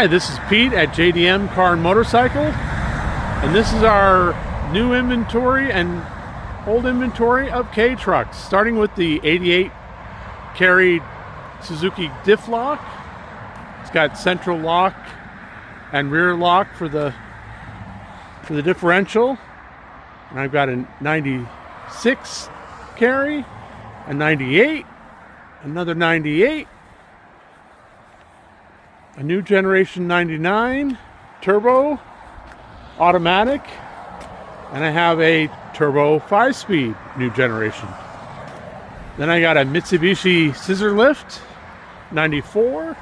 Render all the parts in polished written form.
Hi, this is Pete at JDM Car and Motorcycle, and this is our new inventory and old inventory of K-trucks, starting with the 88 carry Suzuki diff lock. It's got central lock and rear lock for the differential, and I've got a 96 carry, a 98, another 98, a new generation 99 turbo automatic, and I have a turbo 5-speed new generation. Then I got a Mitsubishi scissor lift 94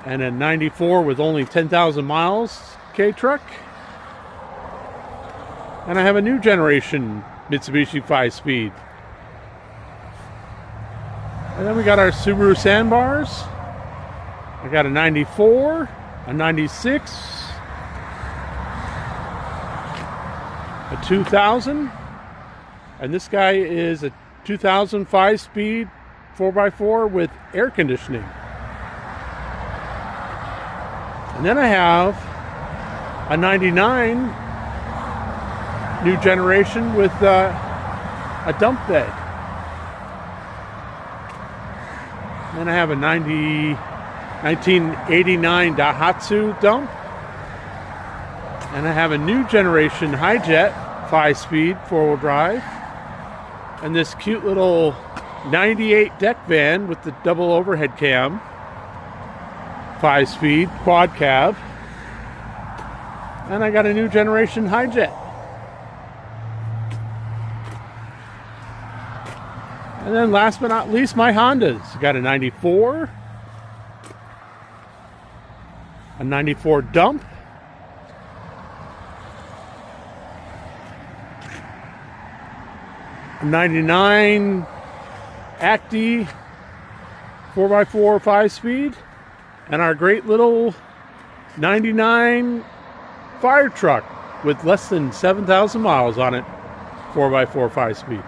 and a 94 with only 10,000 miles K-truck, and I have a new generation Mitsubishi 5-speed. And then we got our Subaru sandbars. I got a 94, a 96, a 2000, and this guy is a 2000 5-speed 4x4 with air conditioning. And then I have a 99 new generation with a dump bed. And then I have a 1989 Daihatsu dump, and I have a new generation Hi-Jet 5-speed 4-wheel drive, and this cute little 98 deck van with the double overhead cam 5-speed quad cab, and I got a new generation Hi-Jet. And then last but not least, my Hondas. I got a 94, a 94 dump, a 99 Acti 4x4 5-speed, and our great little 99 fire truck with less than 7,000 miles on it, 4x4 5-speed.